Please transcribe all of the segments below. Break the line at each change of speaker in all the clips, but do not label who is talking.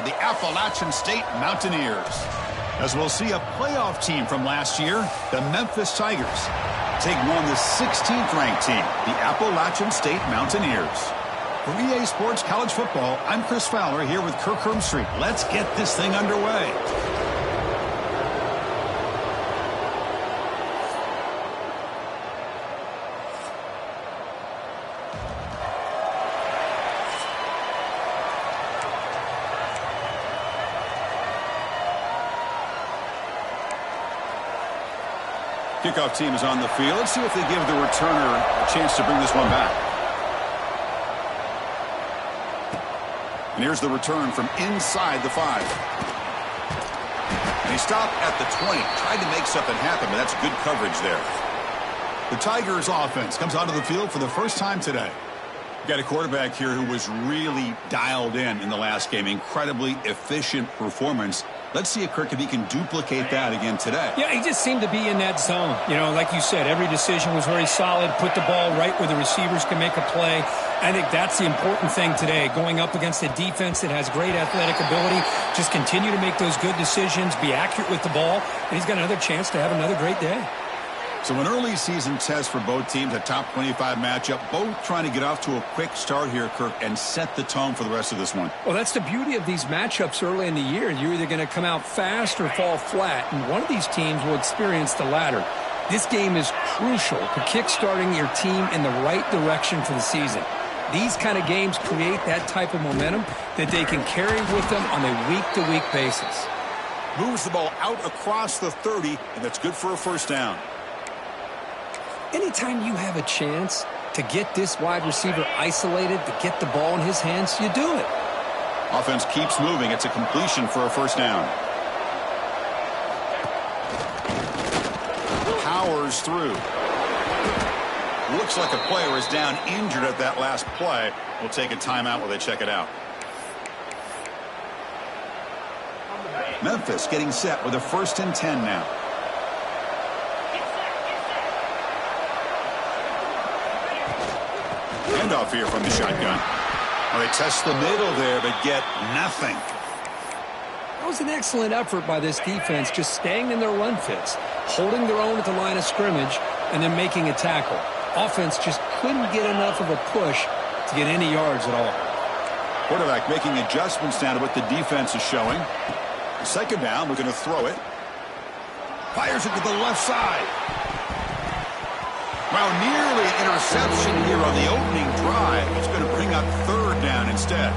with the Appalachian State Mountaineers. As we'll see a playoff team from last year, the Memphis Tigers, taking on the 16th ranked team, the Appalachian State Mountaineers. For EA Sports College Football, I'm Chris Fowler here with Kirk Hermstreet. Let's get this thing underway. Kickoff team is on the field. Let's see if they give the returner a chance to bring this one back. And here's the return from inside the 5. And he stopped at the 20. Tried to make something happen, but that's good coverage there. The Tigers offense comes onto the field for the first time today. You've got a quarterback here who was really dialed in the last game. Incredibly efficient performance. Let's see if Kirk, if he can duplicate that again today.
Yeah, he just seemed to be in that zone. You know, like you said, every decision was very solid. Put the ball right where the receivers can make a play. I think that's the important thing today. Going up against a defense that has great athletic ability, just continue to make those good decisions, be accurate with the ball, and he's got another chance to have another great day.
So an early season test for both teams, a top 25 matchup, both trying to get off to a quick start here, Kirk, and set the tone for the rest of this one.
Well, that's the beauty of these matchups early in the year. You're either going to come out fast or fall flat, and one of these teams will experience the latter. This game is crucial to kickstarting your team in the right direction for the season. These kind of games create that type of momentum that they can carry with them on a week-to-week basis.
Moves the ball out across the 30, and that's good for a first down.
Anytime you have a chance to get this wide receiver isolated, to get the ball in his hands, you do it.
Offense keeps moving. It's a completion for a first down. Powers through. Looks like a player is down injured at that last play. We'll take a timeout while they check it out. Memphis getting set with a 1st and 10 now. Handoff here from the shotgun. Well, they test the middle there, but get nothing.
That was an excellent effort by this defense, just staying in their run fits, holding their own at the line of scrimmage, and then making a tackle. Offense just couldn't get enough of a push to get any yards at all.
Quarterback making adjustments down to what the defense is showing. Second down, looking to throw it. Fires it to the left side. Well, nearly an interception here on the opening drive. It's going to bring up 3rd down instead.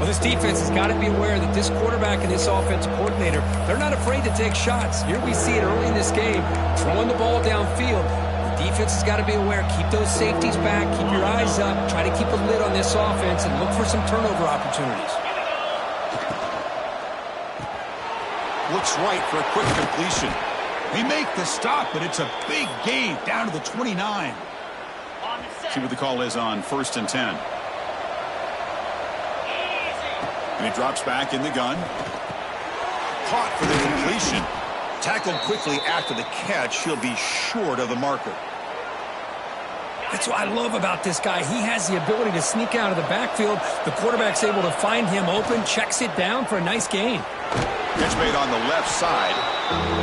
Well, this defense has got to be aware that this quarterback and this offensive coordinator, they're not afraid to take shots. Here we see it early in this game, throwing the ball downfield. The defense has got to be aware. Keep those safeties back. Keep your eyes up. Try to keep a lid on this offense and look for some turnover opportunities.
Looks right for a quick completion. They make the stop, but it's a big gain down to the 29. See what the call is on 1st and 10. And he drops back in the gun. Caught for the completion. Tackled quickly after the catch. He'll be short of the marker.
That's what I love about this guy. He has the ability to sneak out of the backfield. The quarterback's able to find him open, checks it down for a nice gain.
Catch made on the left side,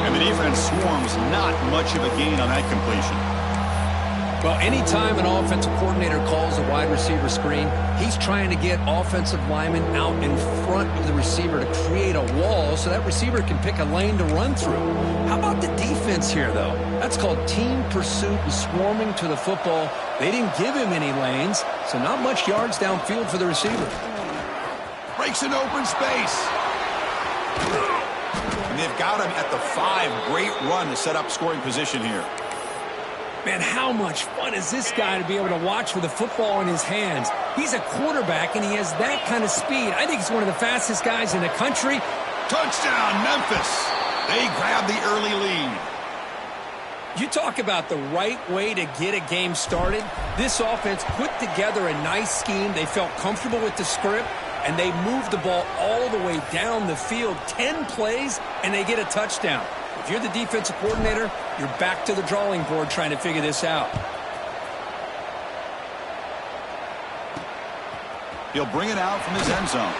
and the defense swarms. Not much of a gain on that completion.
Well, anytime an offensive coordinator calls a wide receiver screen, he's trying to get offensive linemen out in front of the receiver to create a wall so that receiver can pick a lane to run through. How about the defense here, though? That's called team pursuit and swarming to the football. They didn't give him any lanes, so not much yards downfield for the receiver.
Breaks an open space. And they've got him at the 5. Great run to set up scoring position here.
Man, how much fun is this guy to be able to watch with the football in his hands? He's a quarterback, and he has that kind of speed. I think he's one of the fastest guys in the country.
Touchdown, Memphis. They grab the early lead.
You talk about the right way to get a game started. This offense put together a nice scheme. They felt comfortable with the script, and they moved the ball all the way down the field. 10 plays, and they get a touchdown. If you're the defensive coordinator, you're back to the drawing board trying to figure this out.
He'll bring it out from his end zone.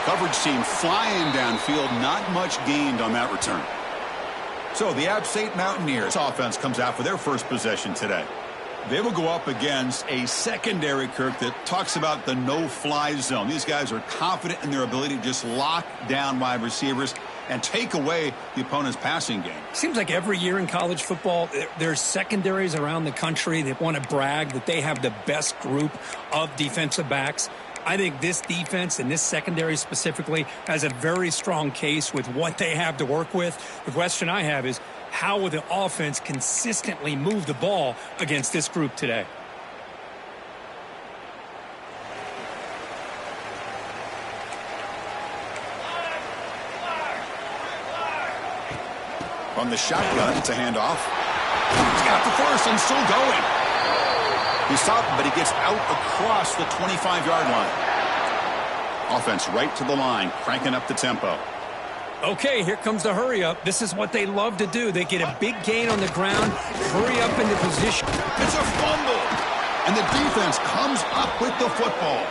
Coverage team flying downfield, not much gained on that return. So the App State Mountaineers offense comes out for their first possession today. They will go up against a secondary, Kirk, that talks about the no-fly zone. These guys are confident in their ability to just lock down wide receivers and take away the opponent's passing game.
Seems like every year in college football, there's secondaries around the country that want to brag that they have the best group of defensive backs. I think this defense and this secondary specifically has a very strong case with what they have to work with. The question I have is, how will the offense consistently move the ball against this group today?
From the shotgun, it's a handoff. He's got the first and still going. He's stopped, but he gets out across the 25-yard line. Offense right to the line, cranking up the tempo.
Okay, here comes the hurry up. This is what they love to do. They get a big gain on the ground, hurry up into position.
It's a fumble, and the defense comes up with the football.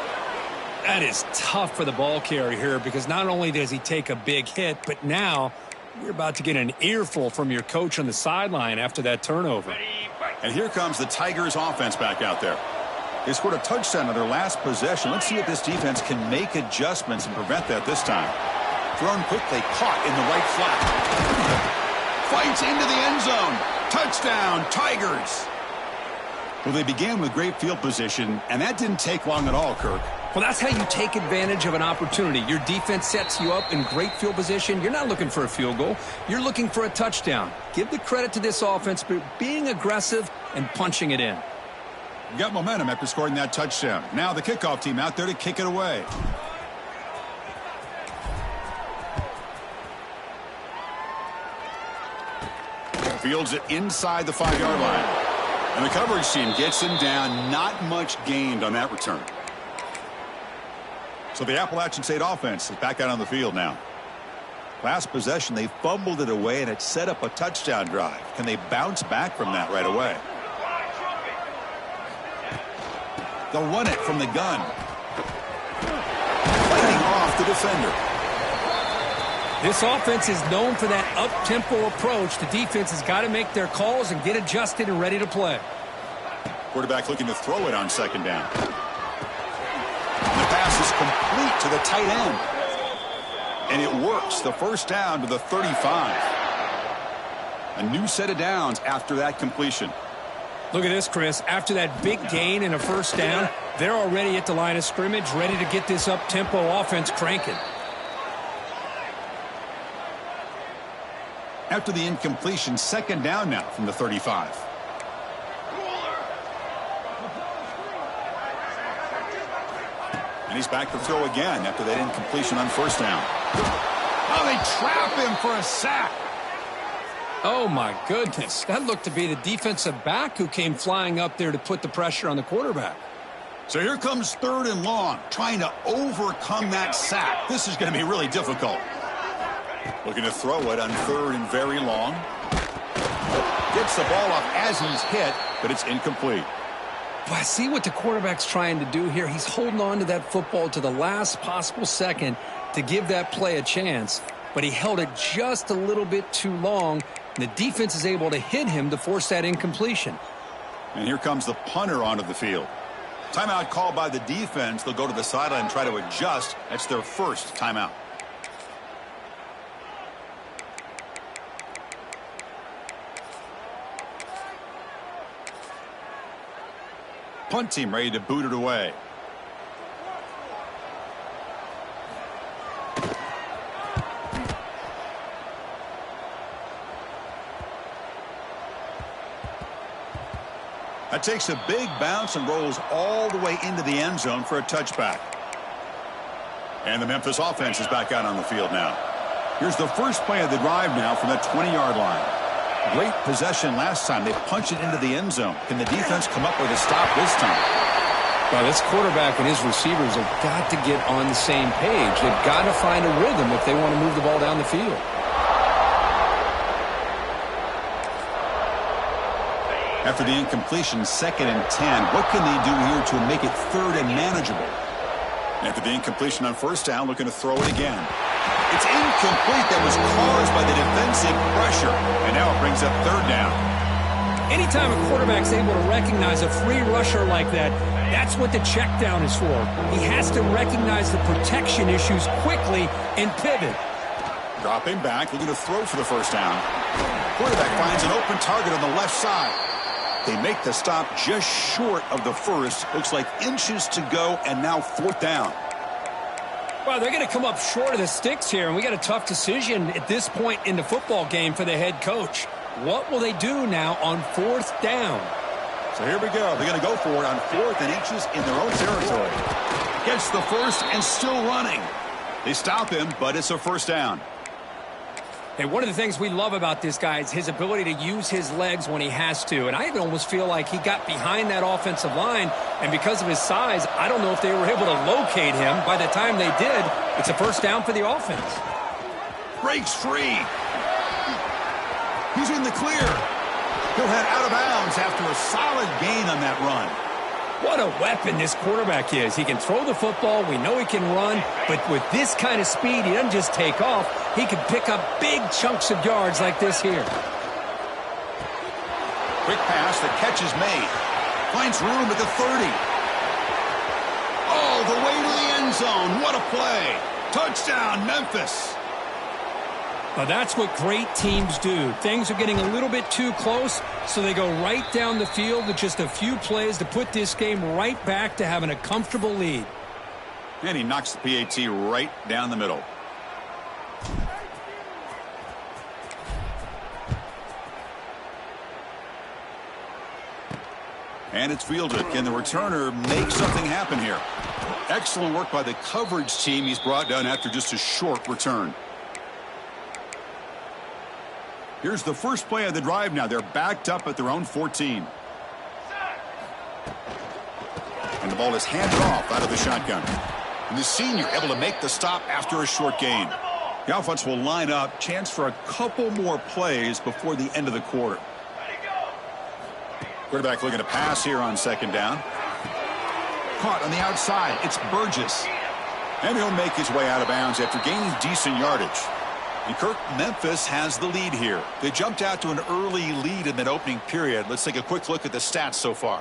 That is tough for the ball carrier here, because not only does he take a big hit, but now you're about to get an earful from your coach on the sideline after that turnover.
And here comes the Tigers offense back out there. They scored a touchdown on their last possession. Let's see if this defense can make adjustments and prevent that this time. Thrown quickly, caught in the right flat. Fights into the end zone. Touchdown, Tigers. Well, they began with great field position, and that didn't take long at all, Kirk.
Well, that's how you take advantage of an opportunity. Your defense sets you up in great field position. You're not looking for a field goal. You're looking for a touchdown. Give the credit to this offense for being aggressive and punching it in.
You got momentum after scoring that touchdown. Now the kickoff team out there to kick it away. Fields it inside the 5-yard line. And the coverage team gets him down. Not much gained on that return. So the Appalachian State offense is back out on the field now. Last possession, they fumbled it away, and it set up a touchdown drive. Can they bounce back from that right away? They'll run it from the gun. Fighting off the defender.
This offense is known for that up-tempo approach. The defense has got to make their calls and get adjusted and ready to play.
Quarterback looking to throw it on second down. And the pass is complete to the tight end. And it works. The first down to the 35. A new set of downs after that completion.
Look at this, Chris. After that big gain and a first down, they're already at the line of scrimmage, ready to get this up-tempo offense cranking.
After the incompletion, second down now from the 35. And he's back to throw again after that incompletion on first down. Oh, they trap him for a sack.
Oh, my goodness. That looked to be the defensive back who came flying up there to put the pressure on the quarterback.
So here comes third and long, trying to overcome that sack. This is going to be really difficult. Looking to throw it on third and very long. Gets the ball up as he's hit, but it's incomplete.
Well, I see what the quarterback's trying to do here. He's holding on to that football to the last possible second to give that play a chance, but he held it just a little bit too long, and the defense is able to hit him to force that incompletion.
And here comes the punter onto the field. Timeout called by the defense. They'll go to the sideline and try to adjust. That's their first timeout. Punt team ready to boot it away. That takes a big bounce and rolls all the way into the end zone for a touchback. And the Memphis offense is back out on the field now. Here's the first play of the drive now from that 20-yard line. Great possession last time. They punch it into the end zone. Can the defense come up with a stop this time?
Well, this quarterback and his receivers have got to get on the same page. They've got to find a rhythm if they want to move the ball down the field.
After the incompletion, 2nd and 10. What can they do here to make it third and manageable? After the incompletion on first down, looking to throw it again. It's incomplete. That was caused by the defensive pressure. And now it brings up third down.
Anytime a quarterback's able to recognize a free rusher like that, that's what the check down is for. He has to recognize the protection issues quickly and pivot.
Dropping back, looking to throw for the first down. Quarterback finds an open target on the left side. They make the stop just short of the first. Looks like inches to go, and now fourth down.
Well, they're going to come up short of the sticks here, and we got a tough decision at this point in the football game for the head coach. What will they do now on fourth down?
So here we go. They're going to go for it on fourth and inches in their own territory. Gets the first and still running. They stop him, but it's a first down.
And one of the things we love about this guy is his ability to use his legs when he has to. And I even almost feel like he got behind that offensive line, and because of his size, I don't know if they were able to locate him. By the time they did, it's a first down for the offense.
Breaks free. He's in the clear. He'll head out of bounds after a solid gain on that run.
What a weapon this quarterback is. He can throw the football. We know he can run. But with this kind of speed, he doesn't just take off. He can pick up big chunks of yards like this here.
Quick pass. The catch is made. Finds room at the 30. All the way to the end zone. What a play. Touchdown, Memphis.
Now that's what great teams do. Things are getting a little bit too close, so they go right down the field with just a few plays to put this game right back to having a comfortable lead.
And he knocks the PAT right down the middle. And it's fielded. Can the returner make something happen here? Excellent work by the coverage team. He's brought down after just a short return. Here's the first play of the drive now. They're backed up at their own 14. And the ball is handed off out of the shotgun. And the senior able to make the stop after a short gain. The offense will line up. Chance for a couple more plays before the end of the quarter. Quarterback looking to pass here on second down. Caught on the outside. It's Burgess. And he'll make his way out of bounds after gaining decent yardage. And Kirk, Memphis has the lead here. They jumped out to an early lead in that opening period. Let's take a quick look at the stats so far.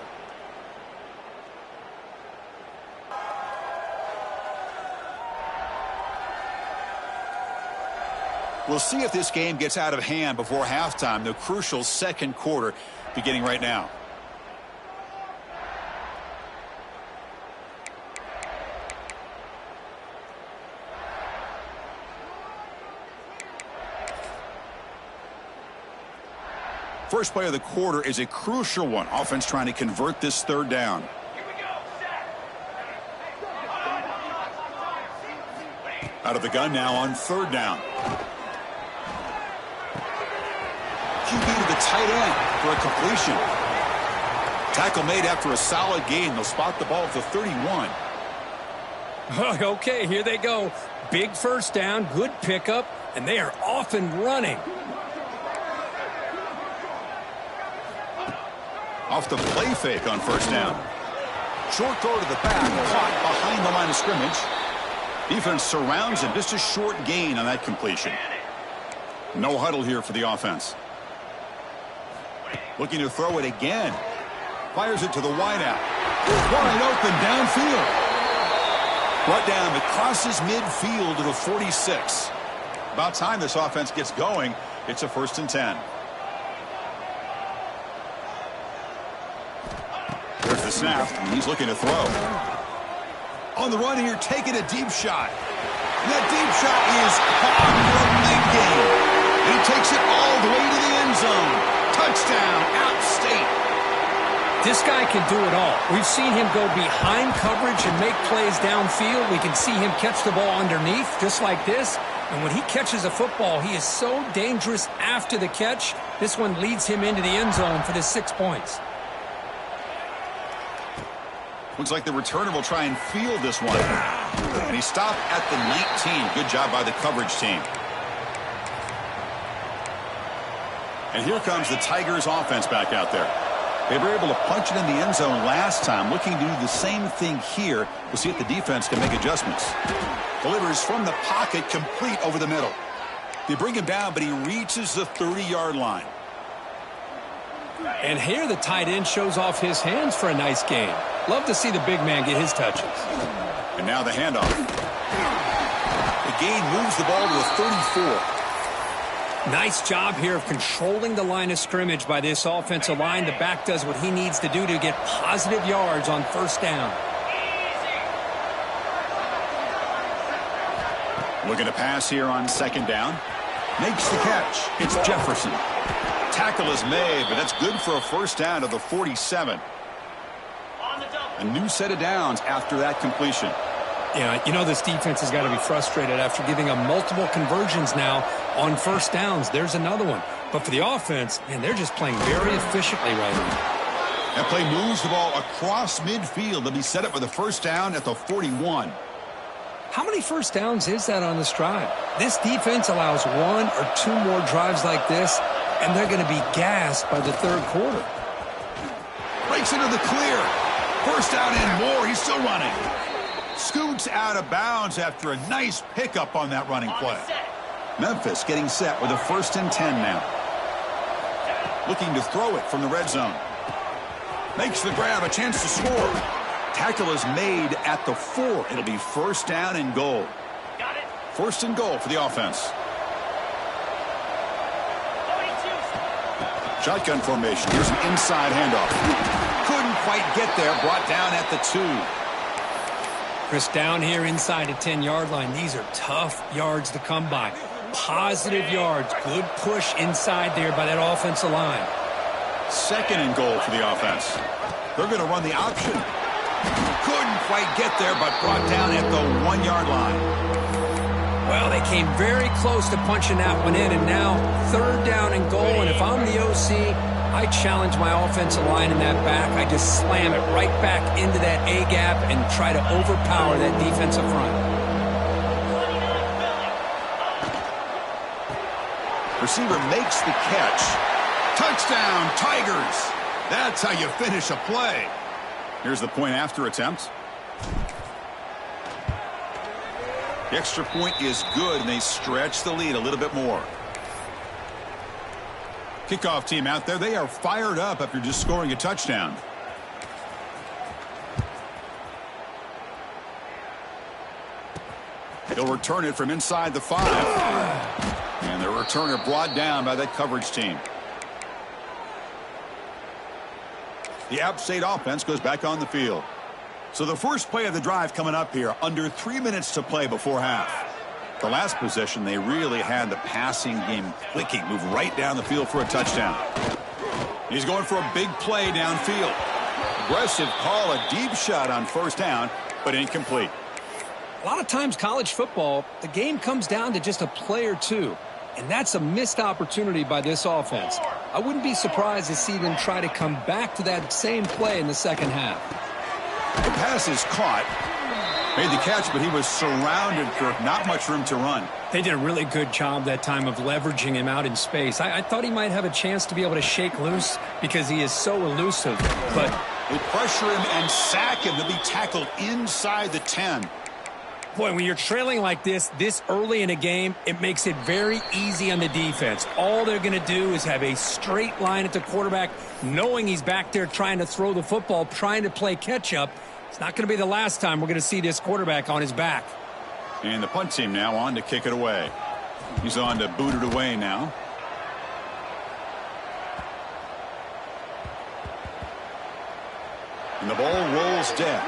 We'll see if this game gets out of hand before halftime. The crucial second quarter beginning right now. First play of the quarter is a crucial one. Offense trying to convert this third down. Out of the gun now on third down. QB to the tight end for a completion. Tackle made after a solid gain. They'll spot the ball at the 31.
Okay, here they go. Big first down, good pickup, and they are off and running.
Off the play fake on first down. Short throw to the back, caught behind the line of scrimmage. Defense surrounds him. Just a short gain on that completion. No huddle here for the offense. Looking to throw it again. Fires it to the wideout. Wide open downfield. Brought down that crosses midfield to the 46. About time this offense gets going. It's a 1st and 10. There's the snap. He's looking to throw. On the run here, taking a deep shot. And that deep shot is caught for a big gain. And he takes it all the way to the end zone. Touchdown, out state.
This guy can do it all. We've seen him go behind coverage and make plays downfield. We can see him catch the ball underneath, just like this. And when he catches a football, he is so dangerous after the catch. This one leads him into the end zone for the 6 points.
Looks like the returner will try and field this one. And he stopped at the 19. Good job by the coverage team. And here comes the Tigers offense back out there. They were able to punch it in the end zone last time. Looking to do the same thing here. We'll see if the defense can make adjustments. Delivers from the pocket, complete over the middle. They bring him down, but he reaches the 30-yard line.
And here the tight end shows off his hands for a nice gain. Love to see the big man get his touches.
And now the handoff. The gain moves the ball to the 34.
Nice job here of controlling the line of scrimmage by this offensive line. The back does what he needs to do to get positive yards on first down.
Looking to pass here on second down. Makes the catch. It's Jefferson. Tackle is made, but that's good for a first down to the 47. A new set of downs after that completion.
Yeah, you know this defense has got to be frustrated after giving up multiple conversions now on first downs. There's another one. But for the offense, man, they're just playing very efficiently right now.
That play moves the ball across midfield to be set up with a first down at the 41.
How many first downs is that on this drive? This defense allows one or two more drives like this, and they're going to be gassed by the third quarter.
Breaks into the clear. First down and more. He's still running. Scoots out of bounds after a nice pickup on that running play. Memphis getting set with a 1st and 10 now. Looking to throw it from the red zone. Makes the grab, a chance to score. Tackle is made at the 4. It'll be first down and goal. First and goal for the offense. Shotgun formation. Here's an inside handoff. Couldn't quite get there. Brought down at the 2.
Chris, down here inside the 10-yard line. These are tough yards to come by. Positive yards. Good push inside there by that offensive line.
Second and goal for the offense. They're going to run the option. Couldn't quite get there, but brought down at the 1-yard line.
Well, they came very close to punching that one in, and now third down and goal. And if I'm the OC, I challenge my offensive line in that back. I just slam it right back into that A-gap and try to overpower that defensive front.
Receiver makes the catch. Touchdown, Tigers. That's how you finish a play. Here's the point after attempt. The extra point is good, and they stretch the lead a little bit more. Kickoff team out there, they are fired up after just scoring a touchdown. He'll return it from inside the 5. And the returner brought down by that coverage team. The App State offense goes back on the field. So the first play of the drive coming up here, under 3 minutes to play before half. The last possession, they really had the passing game clicking, move right down the field for a touchdown. He's going for a big play downfield. Aggressive call, a deep shot on first down, but incomplete.
A lot of times college football, the game comes down to just a play or two. And that's a missed opportunity by this offense. I wouldn't be surprised to see them try to come back to that same play in the second half.
The pass is caught. Made the catch, but he was surrounded for not much room to run.
They did a really good job that time of leveraging him out in space. I thought he might have a chance to be able to shake loose because he is so elusive. But
they pressure him and sack him to be tackled inside the 10.
Boy, when you're trailing like this early in a game, it makes it very easy on the defense. All they're going to do is have a straight line at the quarterback, knowing he's back there trying to throw the football, trying to play catch-up. It's not going to be the last time we're going to see this quarterback on his back.
And the punt team now on to kick it away. He's on to boot it away now. And the ball rolls dead.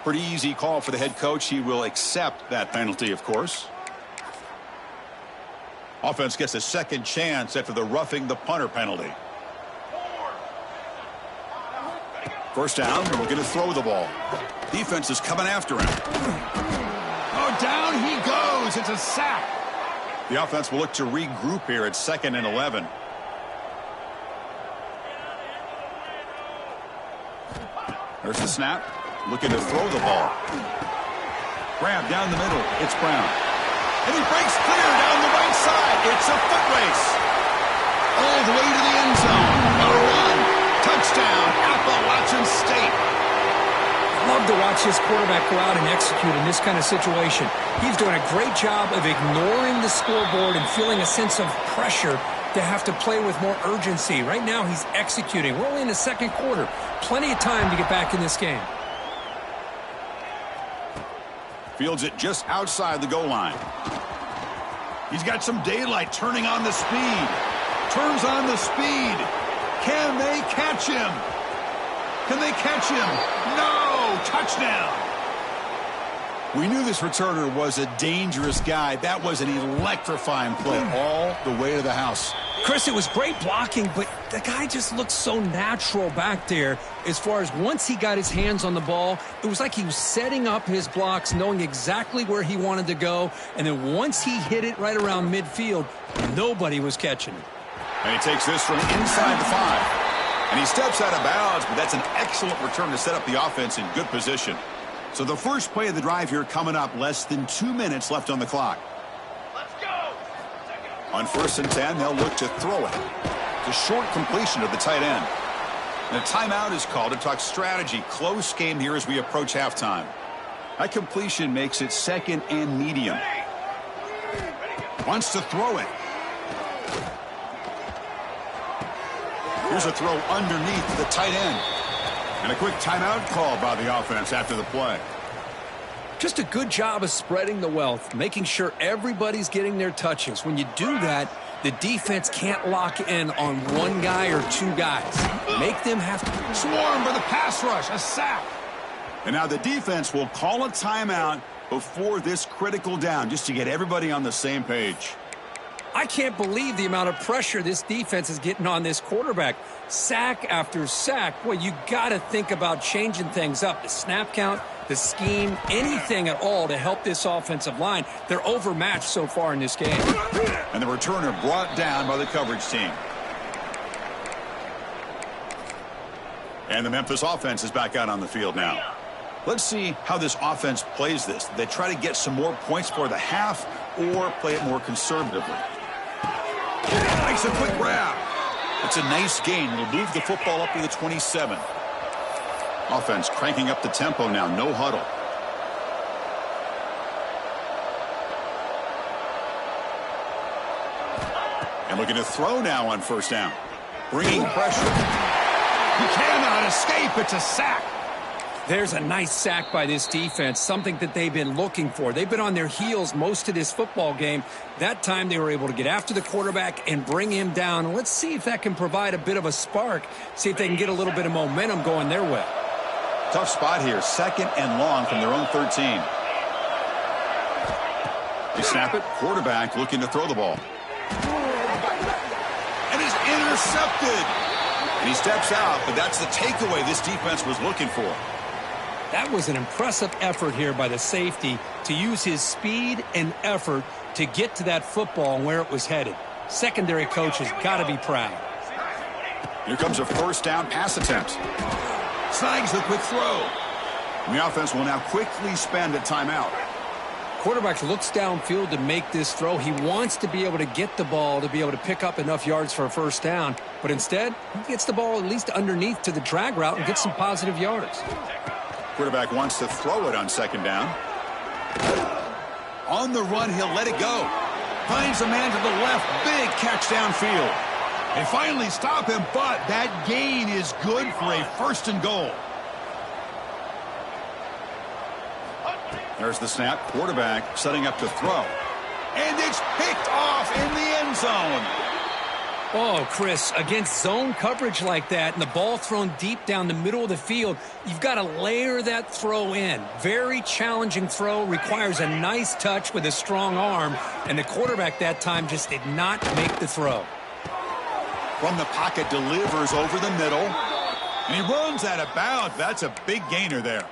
Pretty easy call for the head coach. He will accept that penalty, of course. Offense gets a second chance after the roughing the punter penalty. First down, and we're going to throw the ball. Defense is coming after him. Oh, down he goes. It's a sack. The offense will look to regroup here at 2nd and 11. There's the snap. looking to throw the ball. Grab down the middle. It's Brown. And he breaks clear down the right side. It's a foot race. All the way to the end zone. A run. Touchdown, Appalachian State.
Love to watch this quarterback go out and execute in this kind of situation. He's doing a great job of ignoring the scoreboard and feeling a sense of pressure to have to play with more urgency. Right now, he's executing. We're only in the second quarter. Plenty of time to get back in this game.
Fields it just outside the goal line. He's got some daylight, turning on the speed. Turns on the speed. Can they catch him? Can they catch him? No! Touchdown! We knew this returner was a dangerous guy. That was an electrifying play all the way to the house.
Chris, it was great blocking, but the guy just looked so natural back there as far as once he got his hands on the ball, it was like he was setting up his blocks, knowing exactly where he wanted to go, and then once he hit it right around midfield, nobody was catching it.
And he takes this from inside the 5. And he steps out of bounds, but that's an excellent return to set up the offense in good position. So the first play of the drive here coming up, less than 2 minutes left on the clock.
Let's go!
On 1st and 10, they'll look to throw it. It's a short completion of the tight end. And a timeout is called to talk strategy. Close game here as we approach halftime. That completion makes it 2nd and medium. Wants to throw it. Here's a throw underneath the tight end. And a quick timeout call by the offense after the play.
Just a good job of spreading the wealth, making sure everybody's getting their touches. When you do that, the defense can't lock in on one guy or two guys. Make them have to
swarm for the pass rush, a sack. And now the defense will call a timeout before this critical down, just to get everybody on the same page.
I can't believe the amount of pressure this defense is getting on this quarterback. Sack after sack. Boy, you got to think about changing things up. The snap count, the scheme, anything at all to help this offensive line. They're overmatched so far in this game.
And the returner brought down by the coverage team. And the Memphis offense is back out on the field now. Let's see how this offense plays this. They try to get some more points for the half or play it more conservatively. Makes a quick grab. It's a nice gain. Will move the football up to the 27. Offense cranking up the tempo now. No huddle. And looking to throw now on 1st down. Bringing pressure. He cannot escape. It's a sack.
There's a nice sack by this defense, something that they've been looking for. They've been on their heels most of this football game. That time they were able to get after the quarterback and bring him down. Let's see if that can provide a bit of a spark, see if they can get a little bit of momentum going their way.
Tough spot here, 2nd and long from their own 13. They snap it, quarterback looking to throw the ball. And he's intercepted. And he steps out, but that's the takeaway this defense was looking for.
That was an impressive effort here by the safety to use his speed and effort to get to that football and where it was headed. Secondary coach has got to be proud.
Here comes a 1st down pass attempt. Snags the quick throw. And the offense will now quickly spend a timeout.
Quarterback looks downfield to make this throw. He wants to be able to get the ball to be able to pick up enough yards for a 1st down. But instead, he gets the ball at least underneath to the drag route and gets some positive yards.
Quarterback wants to throw it on 2nd down. On the run, he'll let it go. Finds a man to the left. Big catch downfield. They finally stop him, but that gain is good for a 1st and goal. There's the snap. Quarterback setting up to throw. And it's picked off in the end zone.
Oh, Chris, against zone coverage like that and the ball thrown deep down the middle of the field, you've got to layer that throw in. Very challenging throw, requires a nice touch with a strong arm, and the quarterback that time just did not make the throw.
From the pocket, delivers over the middle, and he runs out of bounds. That's a big gainer there.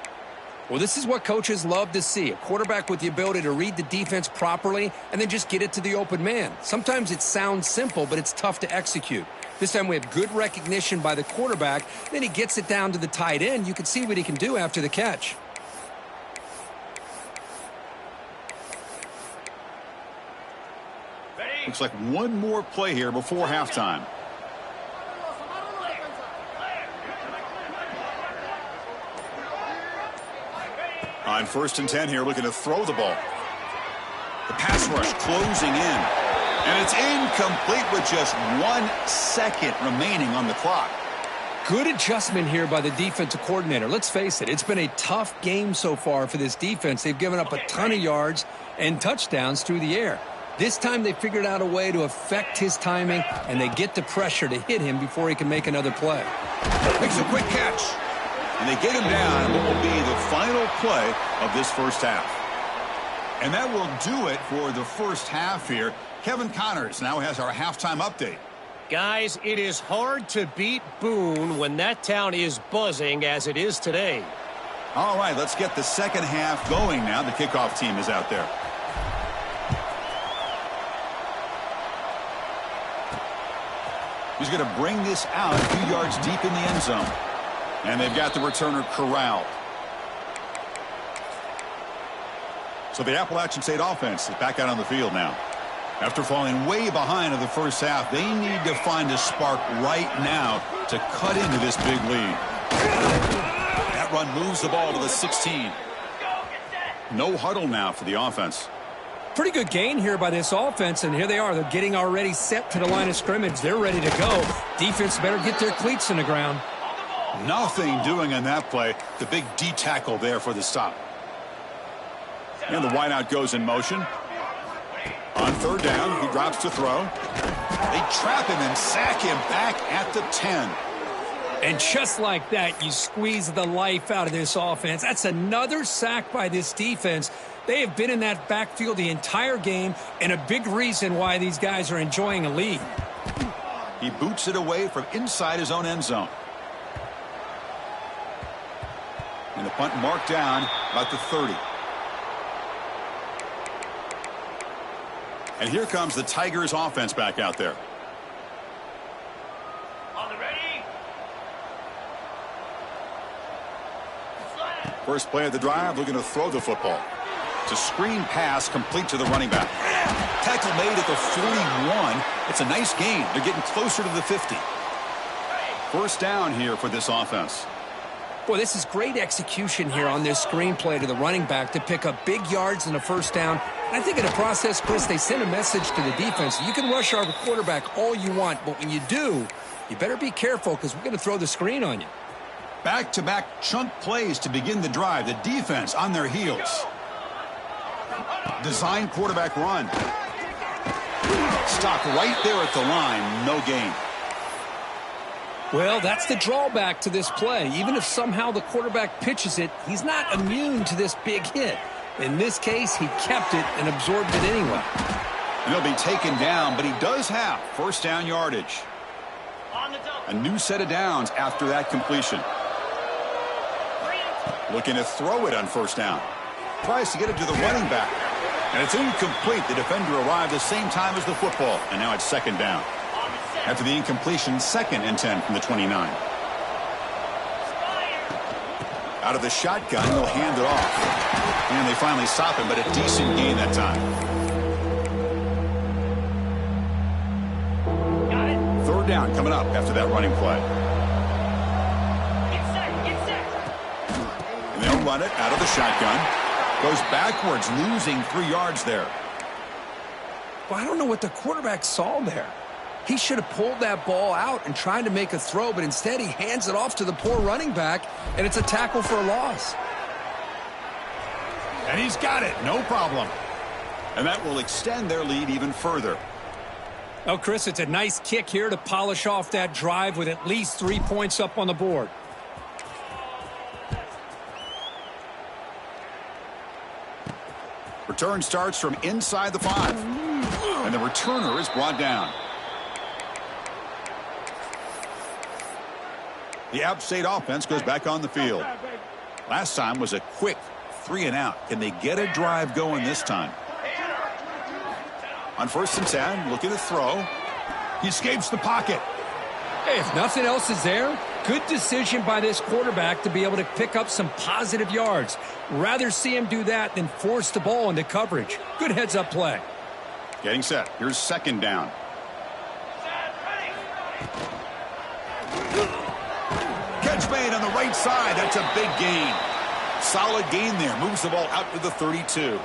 Well, this is what coaches love to see. A quarterback with the ability to read the defense properly and then just get it to the open man. Sometimes it sounds simple, but it's tough to execute. This time we have good recognition by the quarterback. Then he gets it down to the tight end. You can see what he can do after the catch.
Looks like one more play here before halftime. On 1st and 10 here, looking to throw the ball. The pass rush closing in. And it's incomplete with just 1 second remaining on the clock.
Good adjustment here by the defensive coordinator. Let's face it, it's been a tough game so far for this defense. They've given up a ton of yards and touchdowns through the air. This time they figured out a way to affect his timing, and they get the pressure to hit him before he can make another play.
Makes a quick catch. And they get him down in what will be the final play of this first half. And that will do it for the first half here. Kevin Connors now has our halftime update.
Guys, it is hard to beat Boone when that town is buzzing as it is today.
All right, let's get the second half going now. The kickoff team is out there. He's going to bring this out a few yards deep in the end zone. And they've got the returner corralled. So the Appalachian State offense is back out on the field now. After falling way behind in the first half, they need to find a spark right now to cut into this big lead. That run moves the ball to the 16. No huddle now for the offense.
Pretty good gain here by this offense, and here they are. They're getting already set to the line of scrimmage. They're ready to go. Defense better get their cleats in the ground.
Nothing doing on that play. The big D tackle there for the stop. And the wideout goes in motion. On 3rd down, he drops to throw. They trap him and sack him back at the 10.
And just like that, you squeeze the life out of this offense. That's another sack by this defense. They have been in that backfield the entire game, and a big reason why these guys are enjoying a lead.
He boots it away from inside his own end zone. And the punt marked down about the 30. And here comes the Tigers offense back out there.
On the ready.
First play of the drive, looking to throw the football. It's a screen pass complete to the running back. Tackle made at the 41. It's a nice gain. They're getting closer to the 50. First down here for this offense.
Boy, this is great execution here on this screenplay to the running back to pick up big yards in the first down. I think in the process, Chris, they send a message to the defense. You can rush our quarterback all you want, but when you do, you better be careful because we're going to throw the screen on you.
Back-to-back chunk plays to begin the drive. The defense on their heels. Design quarterback run. Stopped right there at the line. No gain.
Well, that's the drawback to this play. Even if somehow the quarterback pitches it, he's not immune to this big hit. In this case, he kept it and absorbed it anyway.
And he'll be taken down, but he does have first down yardage. A new set of downs after that completion. Looking to throw it on first down. Tries to get it to the running back. And it's incomplete. The defender arrived the same time as the football. And now it's second down. After the incompletion, 2nd and 10 from the 29. Out of the shotgun, he'll hand it off. And they finally stop him, but a decent gain that time.
Got it.
3rd down coming up after that running play.
Get set.
And they'll run it out of the shotgun. Goes backwards, losing 3 yards there.
Well, I don't know what the quarterback saw there. He should have pulled that ball out and tried to make a throw, but instead he hands it off to the poor running back, and it's a tackle for a loss.
And he's got it, no problem. And that will extend their lead even further.
Oh, Chris, it's a nice kick here to polish off that drive with at least 3 points up on the board.
Return starts from inside the 5. And the returner is brought down. The App State offense goes back on the field. Last time was a quick 3-and-out. Can they get a drive going this time? On 1st and 10, looking to throw. He escapes the pocket.
Hey, if nothing else is there, good decision by this quarterback to be able to pick up some positive yards. Rather see him do that than force the ball into coverage. Good heads-up play.
Getting set. Here's 2nd down. Catch made on the right side. That's a big gain. Solid gain there. Moves the ball out to the 32.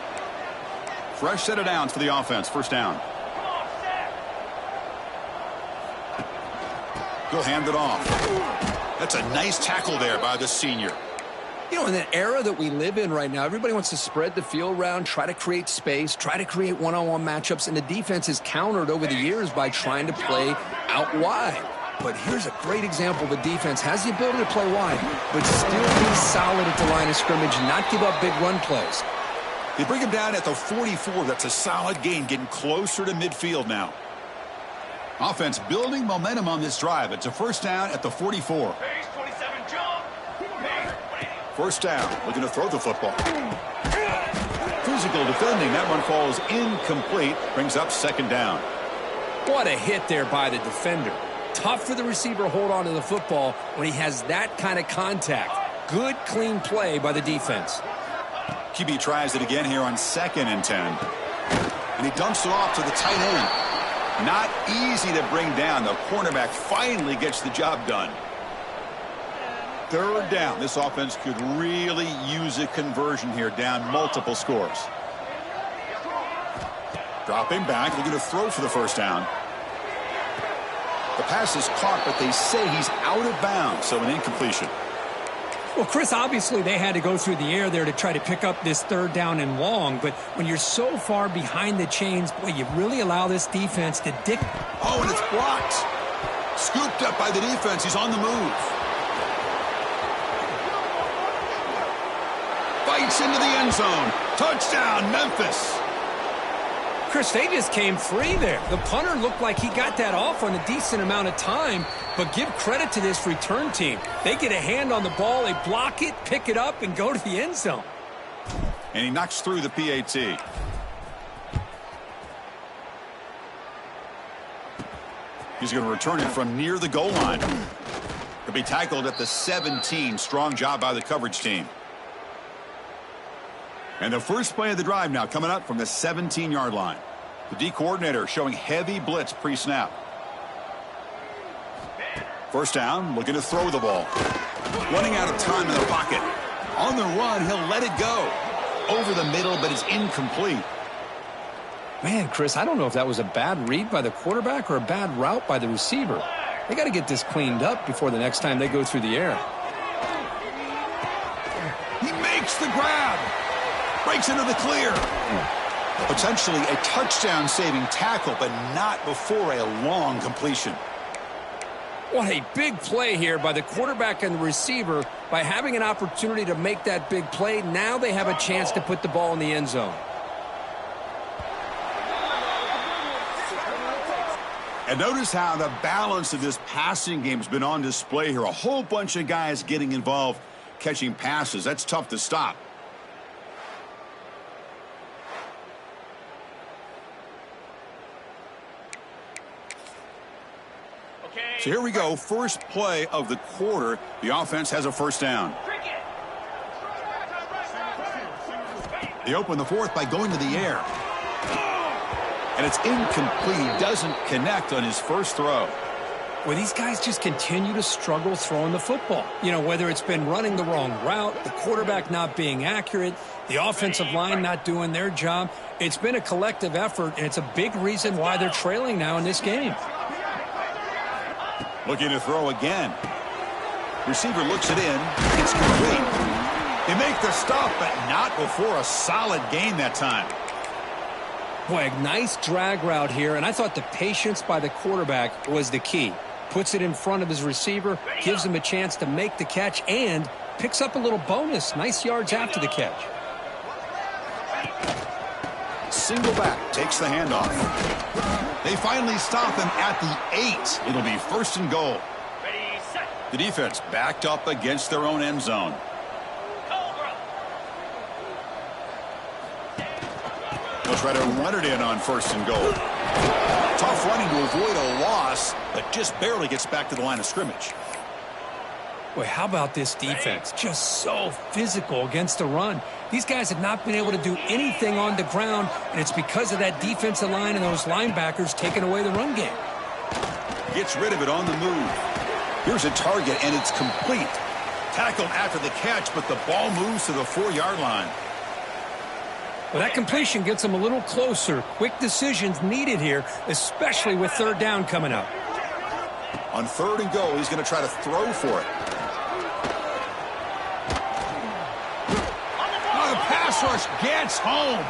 Fresh set of downs for the offense. 1st down. He'll hand it off. That's a nice tackle there by the senior.
You know, in the era that we live in right now, everybody wants to spread the field around, try to create space, try to create one-on-one matchups, and the defense is countered over the years by trying to play out wide. But here's a great example. The defense has the ability to play wide, but still be solid at the line of scrimmage and not give up big run plays.
They bring him down at the 44. That's a solid gain, getting closer to midfield now. Offense building momentum on this drive. It's a 1st down at the 44. 1st down, looking to throw the football. Physical defending. That one falls incomplete. Brings up 2nd down.
What a hit there by the defender. Tough for the receiver to hold on to the football when he has that kind of contact. Good, clean play by the defense.
QB tries it again here on 2nd and 10. And he dumps it off to the tight end. Not easy to bring down. The cornerback finally gets the job done. 3rd down. This offense could really use a conversion here, down multiple scores. Dropping back, looking to throw for the 1st down. The pass is caught, but they say he's out of bounds, so an incompletion.
Well, Chris, obviously they had to go through the air there to try to pick up this 3rd down and long, but when you're so far behind the chains, boy, you really allow this defense to dictate.
Oh, and it's blocked. Scooped up by the defense. He's on the move. Fights into the end zone. Touchdown, Memphis.
Chris, they just came free there. The punter looked like he got that off on a decent amount of time, but give credit to this return team. They get a hand on the ball, they block it, pick it up, and go to the end zone.
And he knocks through the PAT. He's going to return it from near the goal line. He'll be tackled at the 17. Strong job by the coverage team. And the first play of the drive now coming up from the 17-yard line. The D coordinator showing heavy blitz pre-snap. 1st down, looking to throw the ball. Running out of time in the pocket. On the run, he'll let it go. Over the middle, but it's incomplete.
Man, Chris, I don't know if that was a bad read by the quarterback or a bad route by the receiver. They got to get this cleaned up before the next time they go through the air.
He makes the grab. Breaks into the clear. Potentially a touchdown-saving tackle, but not before a long completion.
What a big play here by the quarterback and the receiver. By having an opportunity to make that big play, now they have a chance to put the ball in the end zone.
And notice how the balance of this passing game has been on display here. A whole bunch of guys getting involved, catching passes. That's tough to stop. So here we go. First play of the quarter. The offense has a 1st down. They open the 4th by going to the air. And it's incomplete. He doesn't connect on his first throw.
Well, these guys just continue to struggle throwing the football. You know, whether it's been running the wrong route, the quarterback not being accurate, the offensive line not doing their job. It's been a collective effort, and it's a big reason why they're trailing now in this game.
Looking to throw again. Receiver looks it in. It's complete. They make the stop, but not before a solid gain that time.
Boy, a nice drag route here, and I thought the patience by the quarterback was the key. Puts it in front of his receiver, gives him a chance to make the catch, and picks up a little bonus. Nice yards after the catch.
Single back, takes the handoff. They finally stop him at the 8. It'll be 1st and goal. The defense backed up against their own end zone. They'll try to run it in on 1st and goal. Tough running to avoid a loss, but just barely gets back to the line of scrimmage.
Boy, how about this defense? Just so physical against the run. These guys have not been able to do anything on the ground, and it's because of that defensive line and those linebackers taking away the run game.
Gets rid of it on the move. Here's a target, and it's complete. Tackled after the catch, but the ball moves to the 4-yard line.
Well, that completion gets them a little closer. Quick decisions needed here, especially with 3rd down coming up.
On 3rd and goal, he's going to try to throw for it. Oh, the pass rush gets home.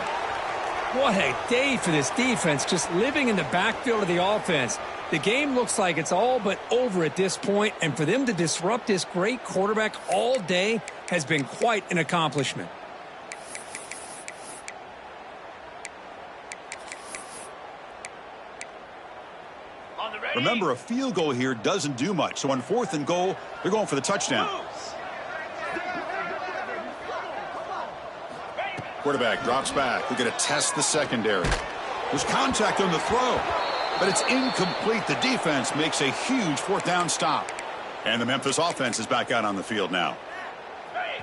What a day for this defense, just living in the backfield of the offense. The game looks like it's all but over at this point, and for them to disrupt this great quarterback all day has been quite an accomplishment.
Remember, a field goal here doesn't do much. So on 4th and goal, they're going for the touchdown. Quarterback drops back. They're going to test the secondary. There's contact on the throw, but it's incomplete. The defense makes a huge 4th down stop. And the Memphis offense is back out on the field now.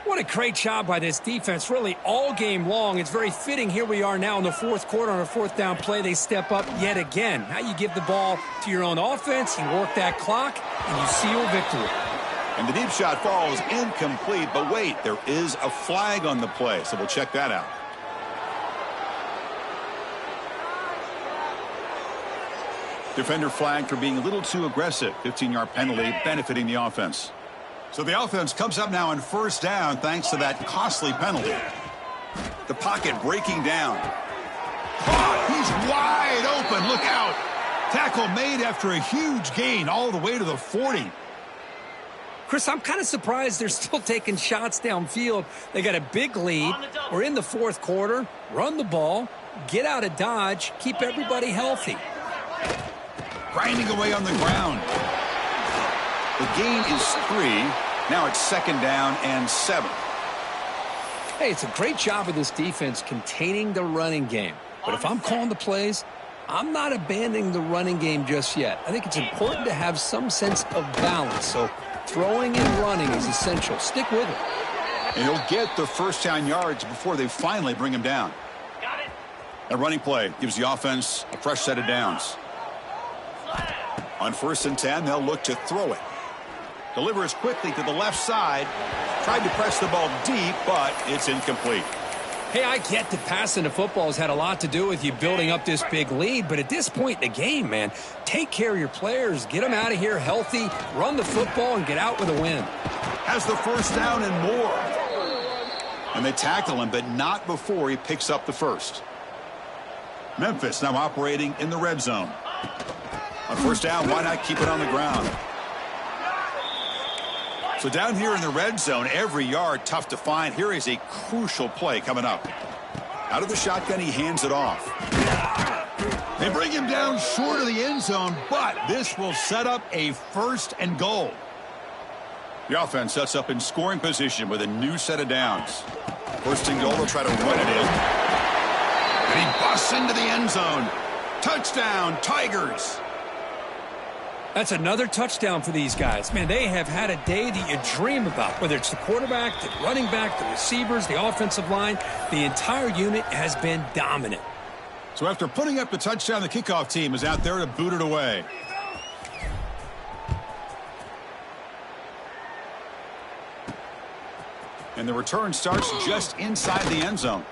What a great job by this defense, really all game long. It's very fitting. Here we are now in the 4th quarter on a 4th down play. They step up yet again. Now you give the ball to your own offense, you work that clock, and you seal victory.
And the deep shot falls incomplete, but wait, there is a flag on the play, so we'll check that out. Defender flagged for being a little too aggressive. 15-yard penalty benefiting the offense. So the offense comes up now on 1st down thanks to that costly penalty. The pocket breaking down. Oh, he's wide open. Look out. Tackle made after a huge gain all the way to the 40.
Chris, I'm kind of surprised they're still taking shots downfield. They got a big lead. We're in the 4th quarter. Run the ball. Get out of Dodge. Keep everybody healthy.
Grinding away on the ground. The gain is 3. Now it's 2nd down and 7.
Hey, it's a great job of this defense containing the running game. But if I'm calling the plays, I'm not abandoning the running game just yet. I think it's important to have some sense of balance. So throwing and running is essential. Stick with it.
And he'll get the 1st down yards before they finally bring him down.
Got it.
A running play gives the offense a fresh set of downs. On 1st and 10, they'll look to throw it. Delivers quickly to the left side. Tried to press the ball deep, but it's incomplete.
Hey, I get that passing the football has had a lot to do with you building up this big lead, but at this point in the game, man, take care of your players, get them out of here healthy, run the football, and get out with a win.
Has the 1st down and more. And they tackle him, but not before he picks up the 1st. Memphis now operating in the red zone. On 1st down, why not keep it on the ground? So down here in the red zone, every yard tough to find. Here is a crucial play coming up. Out of the shotgun, he hands it off. They bring him down short of the end zone, but this will set up a 1st and goal. The offense sets up in scoring position with a new set of downs. 1st and goal, they'll try to run it in. And he busts into the end zone. Touchdown, Tigers.
That's another touchdown for these guys. Man, they have had a day that you dream about, whether it's the quarterback, the running back, the receivers, the offensive line. The entire unit has been dominant.
So after putting up the touchdown, the kickoff team is out there to boot it away. And the return starts just inside the end zone.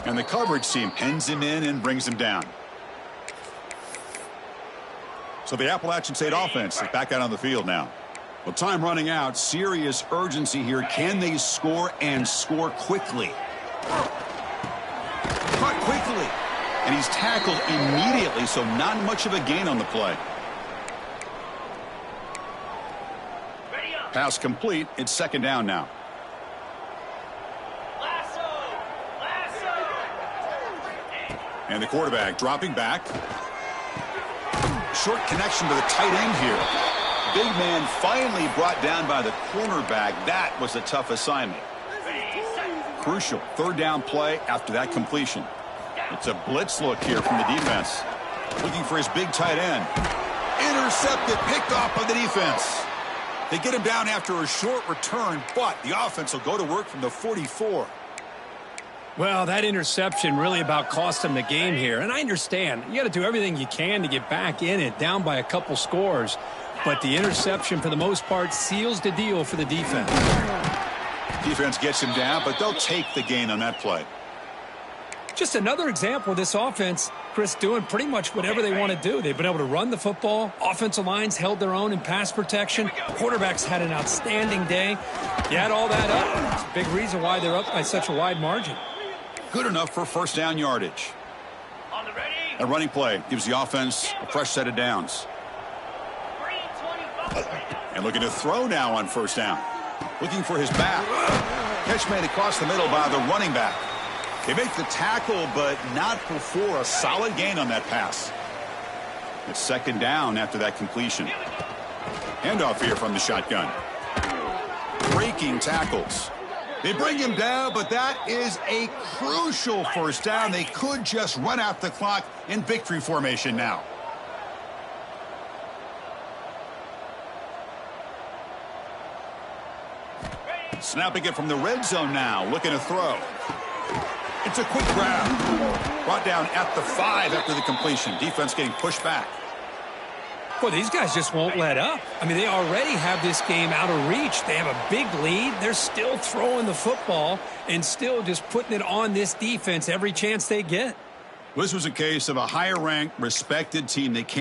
And the coverage team pins him in and brings him down. So the Appalachian State offense is back out on the field now. Well, time running out. Serious urgency here. Can they score and score quickly? Caught quickly. And he's tackled immediately, so not much of a gain on the play. Pass complete. It's 2nd down now. And the quarterback dropping back. Short connection to the tight end here. Big man finally brought down by the cornerback. That was a tough assignment. Crucial 3rd down play after that completion. It's a blitz look here from the defense. Looking for his big tight end. Intercepted, picked off by the defense. They get him down after a short return, but the offense will go to work from the 44.
Well, that interception really about cost them the game here. And I understand. You got to do everything you can to get back in it, down by a couple scores. But the interception, for the most part, seals the deal for the defense.
Defense gets him down, but they'll take the gain on that play.
Just another example of this offense, Chris, doing pretty much whatever they want to do. They've been able to run the football. Offensive lines held their own in pass protection. Quarterbacks had an outstanding day. You add all that up, it's a big reason why they're up by such a wide margin.
Good enough for first down yardage. A running play gives the offense a fresh set of downs. And looking to throw now on first down. Looking for his back. Catch made across the middle by the running back. They make the tackle, but not before a solid gain on that pass. It's second down after that completion. Handoff here from the shotgun. Breaking tackles. They bring him down, but that is a crucial first down. They could just run out the clock in victory formation now. Snapping it from the red zone now. Looking to throw. It's a quick grab. Brought down at the 5 after the completion. Defense getting pushed back.
Boy, these guys just won't let up. I mean, they already have this game out of reach. They have a big lead. They're still throwing the football and still just putting it on this defense every chance they get.
This was a case of a higher-ranked, respected team. They can't